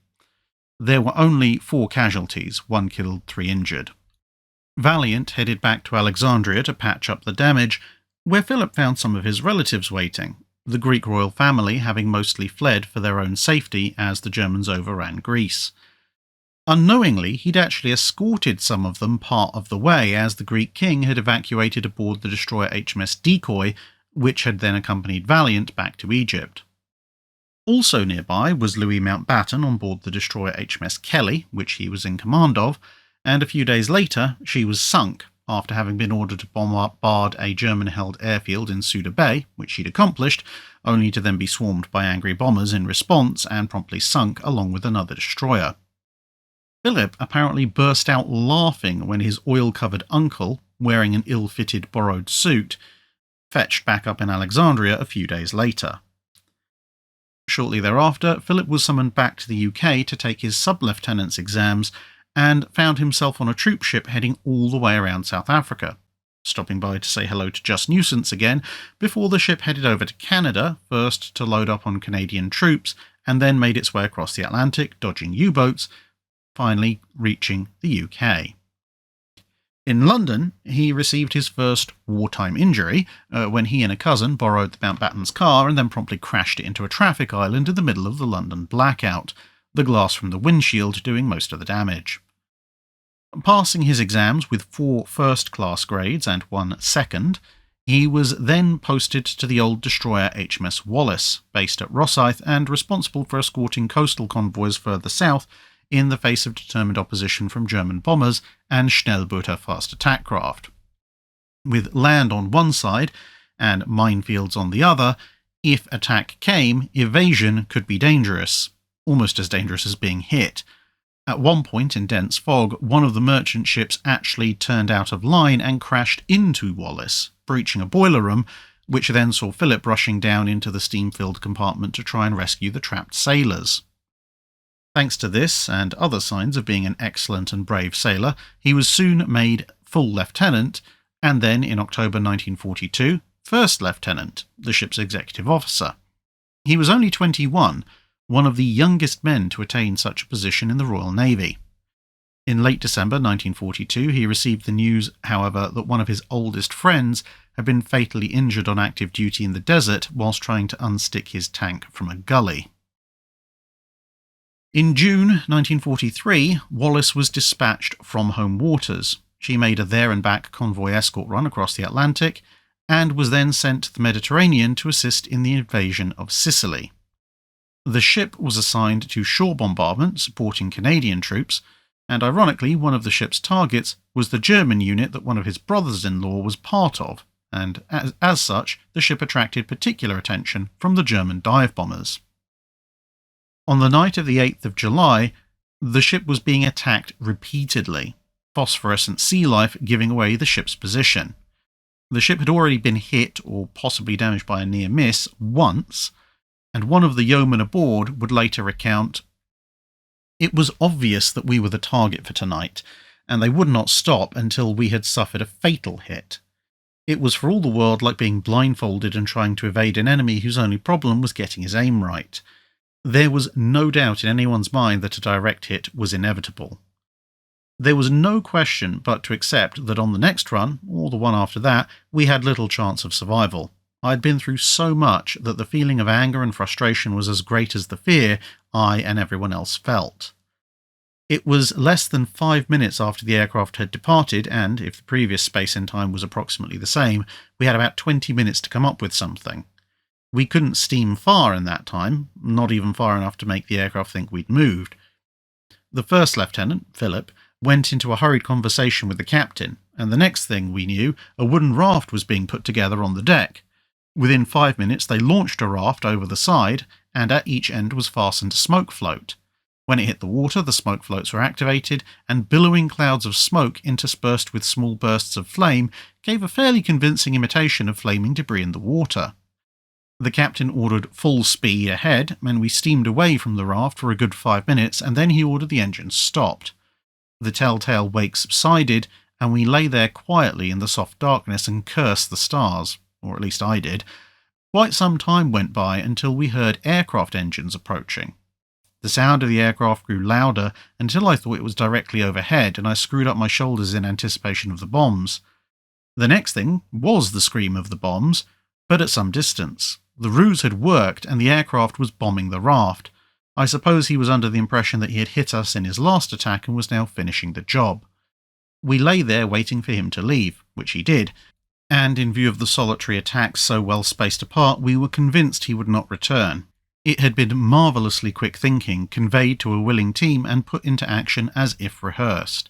[SPEAKER 1] There were only 4 casualties, 1 killed, 3 injured. Valiant headed back to Alexandria to patch up the damage, where Philip found some of his relatives waiting, the Greek royal family having mostly fled for their own safety as the Germans overran Greece. Unknowingly, he'd actually escorted some of them part of the way, as the Greek king had evacuated aboard the destroyer HMS Decoy, which had then accompanied Valiant back to Egypt. Also nearby was Louis Mountbatten on board the destroyer HMS Kelly, which he was in command of, and a few days later she was sunk after having been ordered to bombard a German-held airfield in Suda Bay, which she'd accomplished, only to then be swarmed by angry bombers in response and promptly sunk along with another destroyer. Philip apparently burst out laughing when his oil-covered uncle, wearing an ill-fitted borrowed suit, fetched back up in Alexandria a few days later. Shortly thereafter, Philip was summoned back to the UK to take his sub-lieutenant's exams and found himself on a troop ship heading all the way around South Africa, stopping by to say hello to Just Nuisance again before the ship headed over to Canada, first to load up on Canadian troops, and then made its way across the Atlantic, dodging U-boats, finally reaching the UK. In London, he received his first wartime injury when he and a cousin borrowed the Mountbatten's car and then promptly crashed it into a traffic island in the middle of the London blackout, the glass from the windshield doing most of the damage. Passing his exams with 4 first-class grades and 1 second, he was then posted to the old destroyer HMS Wallace, based at Rosyth and responsible for escorting coastal convoys further south in the face of determined opposition from German bombers and Schnellbooter fast attack craft. With land on one side and minefields on the other, if attack came, evasion could be dangerous, almost as dangerous as being hit. At one point in dense fog, one of the merchant ships actually turned out of line and crashed into Wallace, breaching a boiler room, which then saw Philip rushing down into the steam-filled compartment to try and rescue the trapped sailors. Thanks to this and other signs of being an excellent and brave sailor, he was soon made full lieutenant, and then in October 1942, first lieutenant, the ship's executive officer. He was only 21, one of the youngest men to attain such a position in the Royal Navy. In late December 1942, he received the news, however, that one of his oldest friends had been fatally injured on active duty in the desert whilst trying to unstick his tank from a gully. In June 1943, Wallace was dispatched from home waters. She made a there-and-back convoy escort run across the Atlantic and was then sent to the Mediterranean to assist in the invasion of Sicily. The ship was assigned to shore bombardment supporting Canadian troops, and ironically one of the ship's targets was the German unit that one of his brothers-in-law was part of, and as such the ship attracted particular attention from the German dive bombers. On the night of the 8th of July, the ship was being attacked repeatedly, phosphorescent sea life giving away the ship's position. The ship had already been hit or possibly damaged by a near miss once, and one of the yeomen aboard would later recount, "It was obvious that we were the target for tonight, and they would not stop until we had suffered a fatal hit. It was for all the world like being blindfolded and trying to evade an enemy whose only problem was getting his aim right. There was no doubt in anyone's mind that a direct hit was inevitable. There was no question but to accept that on the next run, or the one after that, we had little chance of survival. I had been through so much that the feeling of anger and frustration was as great as the fear I and everyone else felt. It was less than 5 minutes after the aircraft had departed, and if the previous space and time was approximately the same, we had about 20 minutes to come up with something. We couldn't steam far in that time, not even far enough to make the aircraft think we'd moved. The first lieutenant, Philip, went into a hurried conversation with the captain, and the next thing we knew, a wooden raft was being put together on the deck. Within 5 minutes they launched a raft over the side, and at each end was fastened a smoke float. When it hit the water, the smoke floats were activated, and billowing clouds of smoke interspersed with small bursts of flame gave a fairly convincing imitation of flaming debris in the water. The captain ordered full speed ahead, and we steamed away from the raft for a good 5 minutes, and then he ordered the engines stopped. The telltale wake subsided, and we lay there quietly in the soft darkness and cursed the stars, or at least I did. Quite some time went by until we heard aircraft engines approaching. The sound of the aircraft grew louder until I thought it was directly overhead, and I screwed up my shoulders in anticipation of the bombs. The next thing was the scream of the bombs, but at some distance. The ruse had worked, and the aircraft was bombing the raft. I suppose he was under the impression that he had hit us in his last attack and was now finishing the job. We lay there waiting for him to leave, which he did, and in view of the solitary attacks so well spaced apart, we were convinced he would not return. It had been marvellously quick thinking, conveyed to a willing team and put into action as if rehearsed.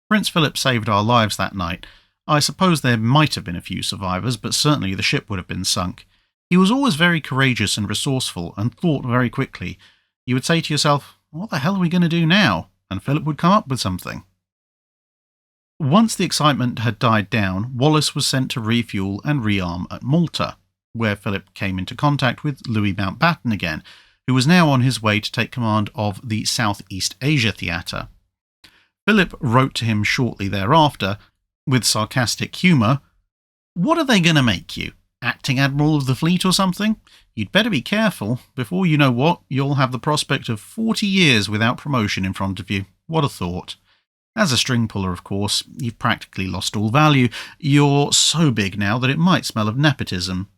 [SPEAKER 1] Prince Philip saved our lives that night. I suppose there might have been a few survivors, but certainly the ship would have been sunk. He was always very courageous and resourceful, and thought very quickly. You would say to yourself, what the hell are we going to do now? And Philip would come up with something. Once the excitement had died down, Wallace was sent to refuel and rearm at Malta, where Philip came into contact with Louis Mountbatten again, who was now on his way to take command of the Southeast Asia Theatre. Philip wrote to him shortly thereafter, with sarcastic humour, "What are they going to make you? Acting Admiral of the Fleet or something? You'd better be careful. Before you know what, you'll have the prospect of 40 years without promotion in front of you. What a thought. As a string puller, of course, you've practically lost all value. You're so big now that it might smell of nepotism."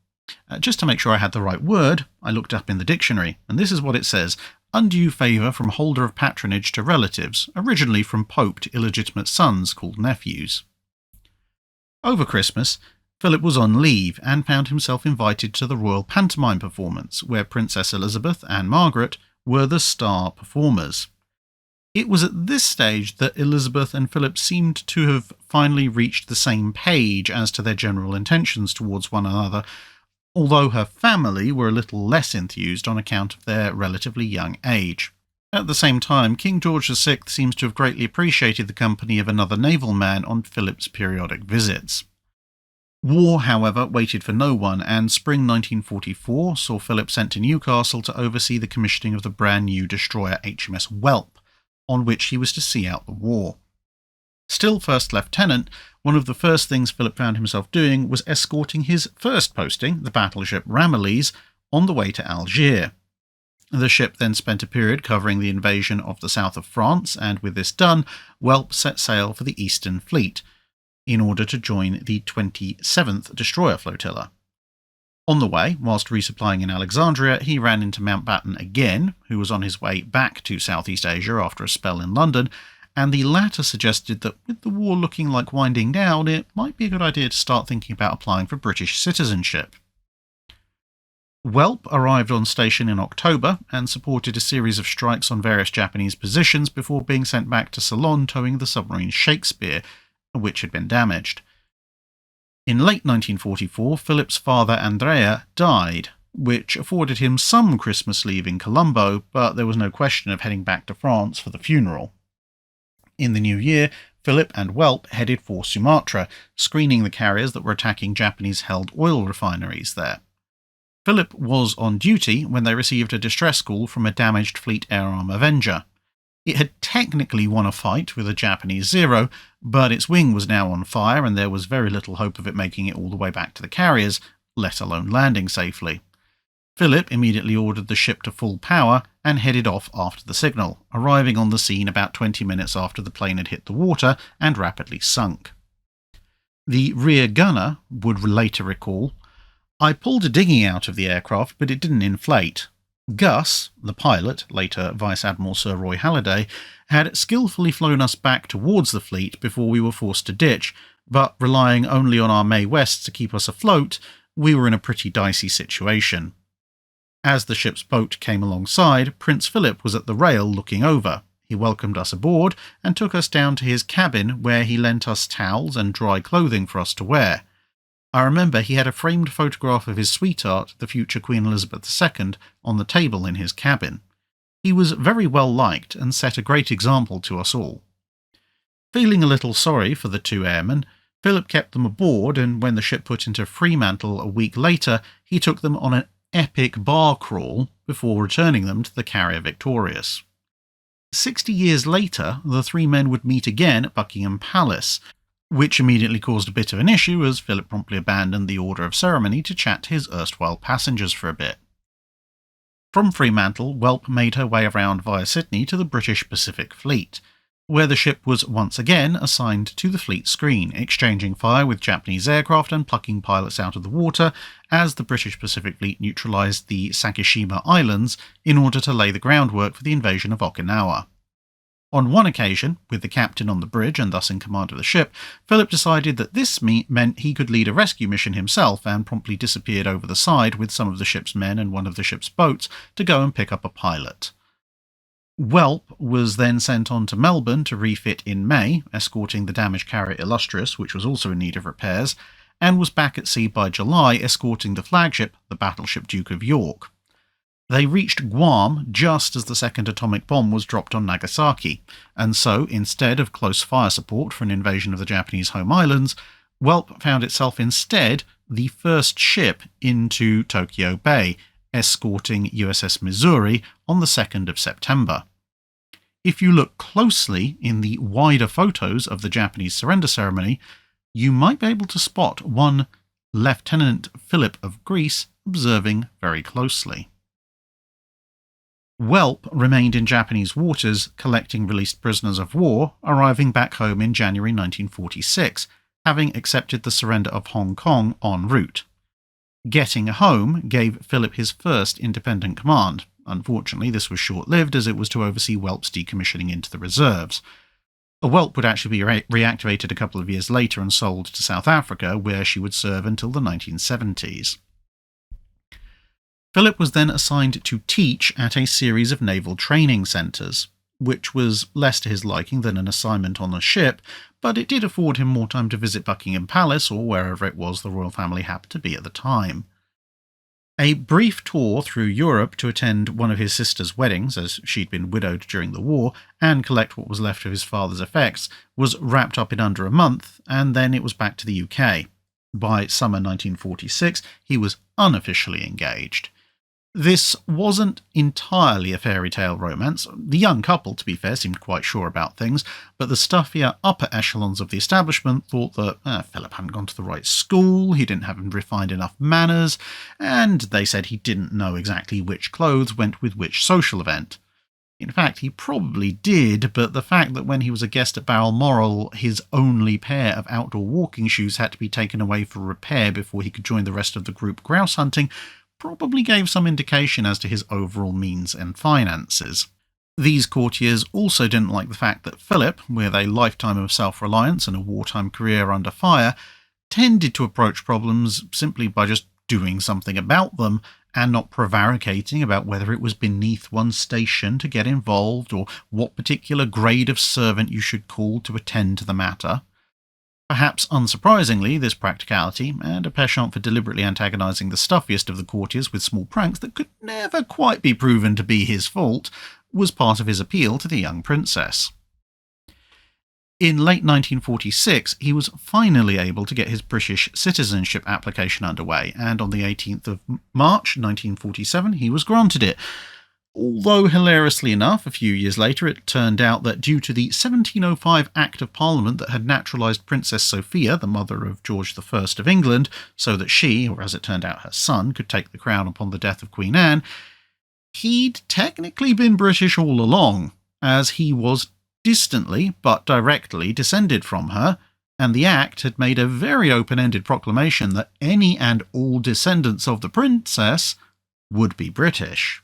[SPEAKER 1] Just to make sure I had the right word, I looked up in the dictionary, and this is what it says: undue favour from holder of patronage to relatives, originally from Pope to illegitimate sons called nephews. Over Christmas, Philip was on leave and found himself invited to the Royal Pantomime performance, where Princess Elizabeth and Margaret were the star performers. It was at this stage that Elizabeth and Philip seemed to have finally reached the same page as to their general intentions towards one another, although her family were a little less enthused on account of their relatively young age. At the same time, King George VI seems to have greatly appreciated the company of another naval man on Philip's periodic visits. War, however, waited for no one, and spring 1944 saw Philip sent to Newcastle to oversee the commissioning of the brand new destroyer HMS Whelp, on which he was to see out the war. Still First Lieutenant, one of the first things Philip found himself doing was escorting his first posting, the battleship Ramillies, on the way to Algiers. The ship then spent a period covering the invasion of the south of France, and with this done, Whelp set sail for the Eastern Fleet, in order to join the 27th Destroyer Flotilla. On the way, whilst resupplying in Alexandria, he ran into Mountbatten again, who was on his way back to Southeast Asia after a spell in London, and the latter suggested that with the war looking like winding down, it might be a good idea to start thinking about applying for British citizenship. Whelp arrived on station in October and supported a series of strikes on various Japanese positions before being sent back to Ceylon towing the submarine Shakespeare, which had been damaged. In late 1944, Philip's father Andrea died, which afforded him some Christmas leave in Colombo, but there was no question of heading back to France for the funeral. In the new year, Philip and Whelp headed for Sumatra, screening the carriers that were attacking Japanese-held oil refineries there. Philip was on duty when they received a distress call from a damaged Fleet Air Arm Avenger. It had technically won a fight with a Japanese Zero, but its wing was now on fire and there was very little hope of it making it all the way back to the carriers, let alone landing safely. Philip immediately ordered the ship to full power and headed off after the signal, arriving on the scene about 20 minutes after the plane had hit the water and rapidly sunk. The rear gunner would later recall, "I pulled a dinghy out of the aircraft, but it didn't inflate. Gus, the pilot, later Vice Admiral Sir Roy Halladay, had skillfully flown us back towards the fleet before we were forced to ditch, but relying only on our Mae West to keep us afloat, we were in a pretty dicey situation." As the ship's boat came alongside, Prince Philip was at the rail looking over. He welcomed us aboard and took us down to his cabin, where he lent us towels and dry clothing for us to wear. I remember he had a framed photograph of his sweetheart, the future Queen Elizabeth II, on the table in his cabin. He was very well liked and set a great example to us all. Feeling a little sorry for the two airmen, Philip kept them aboard, and when the ship put into Fremantle a week later, he took them on an epic bar crawl before returning them to the carrier victorious. 60 years later, the three men would meet again at Buckingham Palace, which immediately caused a bit of an issue as Philip promptly abandoned the order of ceremony to chat to his erstwhile passengers for a bit. From Fremantle, Welp made her way around via Sydney to the British Pacific Fleet, where the ship was once again assigned to the fleet screen, exchanging fire with Japanese aircraft and plucking pilots out of the water as the British Pacific Fleet neutralised the Sakishima Islands in order to lay the groundwork for the invasion of Okinawa. On one occasion, with the captain on the bridge and thus in command of the ship, Philip decided that this meant he could lead a rescue mission himself and promptly disappeared over the side with some of the ship's men and one of the ship's boats to go and pick up a pilot. Welp was then sent on to Melbourne to refit in May, escorting the damaged carrier Illustrious, which was also in need of repairs, and was back at sea by July, escorting the flagship, the battleship Duke of York. They reached Guam just as the second atomic bomb was dropped on Nagasaki, and so, instead of close fire support for an invasion of the Japanese home islands, Welp found itself instead the first ship into Tokyo Bay, escorting USS Missouri on the 2nd of September. If you look closely in the wider photos of the Japanese surrender ceremony, you might be able to spot one Lieutenant Philip of Greece observing very closely. Welp remained in Japanese waters, collecting released prisoners of war, arriving back home in January 1946, having accepted the surrender of Hong Kong en route. Getting home gave Philip his first independent command. Unfortunately, this was short-lived as it was to oversee Welp's decommissioning into the reserves. Welp would actually be reactivated a couple of years later and sold to South Africa, where she would serve until the 1970s. Philip was then assigned to teach at a series of naval training centres, which was less to his liking than an assignment on a ship, but it did afford him more time to visit Buckingham Palace or wherever it was the royal family happened to be at the time. A brief tour through Europe to attend one of his sister's weddings, as she'd been widowed during the war, and collect what was left of his father's effects, was wrapped up in under a month, and then it was back to the UK. By summer 1946, he was unofficially engaged. This wasn't entirely a fairy tale romance. The young couple, to be fair, seemed quite sure about things, but the stuffier upper echelons of the establishment thought that Philip hadn't gone to the right school, he didn't have refined enough manners, and they said he didn't know exactly which clothes went with which social event. In fact, he probably did, but the fact that when he was a guest at Balmoral, his only pair of outdoor walking shoes had to be taken away for repair before he could join the rest of the group grouse hunting probably gave some indication as to his overall means and finances. These courtiers also didn't like the fact that Philip, with a lifetime of self-reliance and a wartime career under fire, tended to approach problems simply by just doing something about them and not prevaricating about whether it was beneath one's station to get involved or what particular grade of servant you should call to attend to the matter. Perhaps unsurprisingly, this practicality, and a penchant for deliberately antagonising the stuffiest of the courtiers with small pranks that could never quite be proven to be his fault, was part of his appeal to the young princess. In late 1946, he was finally able to get his British citizenship application underway, and on the 18th of March 1947 he was granted it. Although, hilariously enough, a few years later it turned out that due to the 1705 Act of Parliament that had naturalised Princess Sophia, the mother of George I of England, so that she, or as it turned out her son, could take the crown upon the death of Queen Anne, he'd technically been British all along, as he was distantly but directly descended from her, and the Act had made a very open-ended proclamation that any and all descendants of the princess would be British.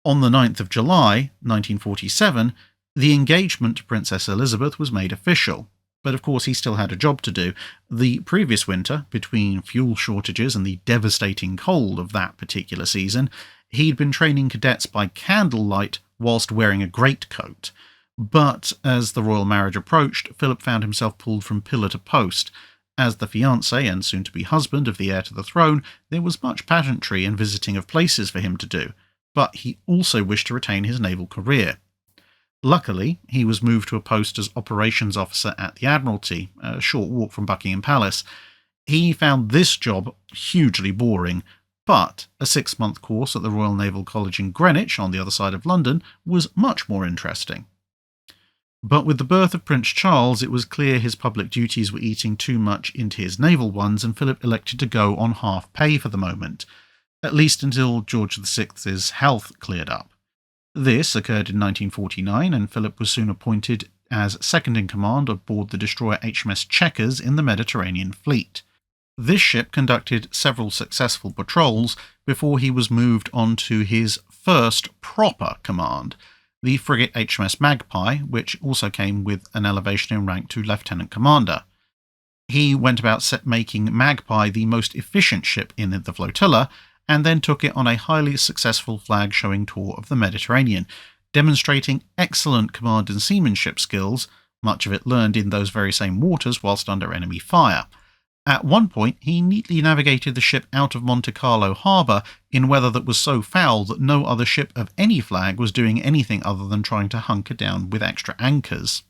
[SPEAKER 1] On the 9th of July, 1947, the engagement to Princess Elizabeth was made official, but of course he still had a job to do. The previous winter, between fuel shortages and the devastating cold of that particular season, he'd been training cadets by candlelight whilst wearing a greatcoat. But as the royal marriage approached, Philip found himself pulled from pillar to post. As the fiancé and soon-to-be husband of the heir to the throne, there was much pageantry and visiting of places for him to do, but he also wished to retain his naval career. Luckily, he was moved to a post as operations officer at the Admiralty, a short walk from Buckingham Palace. He found this job hugely boring, But a 6-month course at the Royal Naval College in Greenwich, on the other side of London, was much more interesting. But with the birth of Prince Charles, it was clear his public duties were eating too much into his naval ones, and Philip elected to go on half pay for the moment, at least until George VI's health cleared up. This occurred in 1949, and Philip was soon appointed as second in command aboard the destroyer HMS Chequers in the Mediterranean Fleet. This ship conducted several successful patrols before he was moved on to his first proper command, the frigate HMS Magpie, which also came with an elevation in rank to lieutenant commander. He went about making Magpie the most efficient ship in the flotilla, and then took it on a highly successful flag-showing tour of the Mediterranean, demonstrating excellent command and seamanship skills, much of it learned in those very same waters whilst under enemy fire. At one point, he neatly navigated the ship out of Monte Carlo harbour in weather that was so foul that no other ship of any flag was doing anything other than trying to hunker down with extra anchors.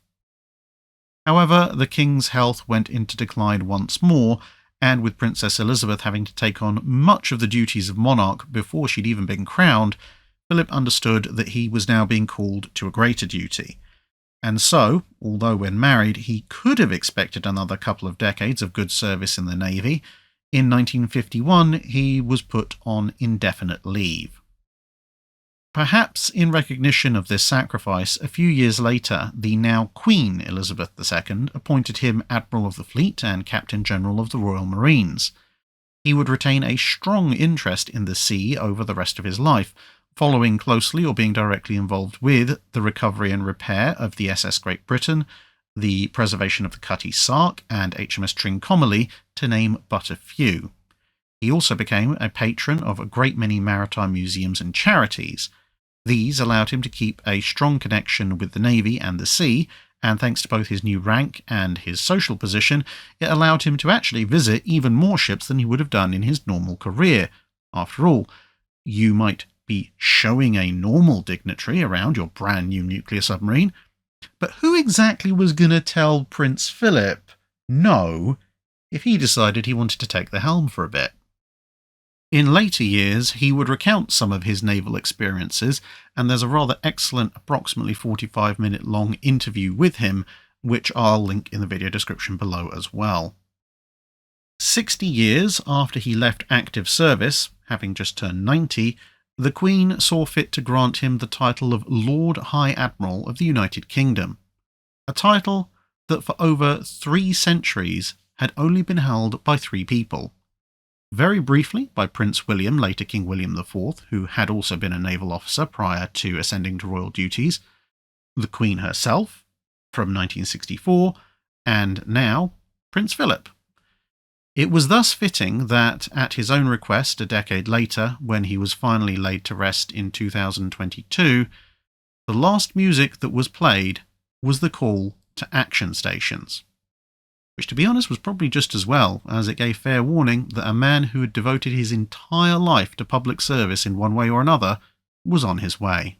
[SPEAKER 1] However, the king's health went into decline once more, and with Princess Elizabeth having to take on much of the duties of monarch before she'd even been crowned, Philip understood that he was now being called to a greater duty. And so, although when married he could have expected another couple of decades of good service in the Navy, in 1951 he was put on indefinite leave. Perhaps in recognition of this sacrifice, a few years later the now Queen Elizabeth II appointed him Admiral of the Fleet and Captain General of the Royal Marines. He would retain a strong interest in the sea over the rest of his life, following closely or being directly involved with the recovery and repair of the SS Great Britain, the preservation of the Cutty Sark and HMS Trincomalee, to name but a few. He also became a patron of a great many maritime museums and charities. These allowed him to keep a strong connection with the Navy and the sea, and thanks to both his new rank and his social position, it allowed him to actually visit even more ships than he would have done in his normal career. After all, you might be showing a normal dignitary around your brand new nuclear submarine, but who exactly was going to tell Prince Philip no if he decided he wanted to take the helm for a bit? In later years, he would recount some of his naval experiences, and there's a rather excellent, approximately 45-minute long interview with him, which I'll link in the video description below as well. 60 years after he left active service, having just turned 90, the Queen saw fit to grant him the title of Lord High Admiral of the United Kingdom, a title that for over 3 centuries had only been held by 3 people. Very briefly by Prince William, later King William IV, who had also been a naval officer prior to ascending to royal duties, the Queen herself, from 1964, and now Prince Philip. It was thus fitting that, at his own request a decade later, when he was finally laid to rest in 2022, the last music that was played was the call to action stations. Which, to be honest, was probably just as well, as it gave fair warning that a man who had devoted his entire life to public service in one way or another was on his way.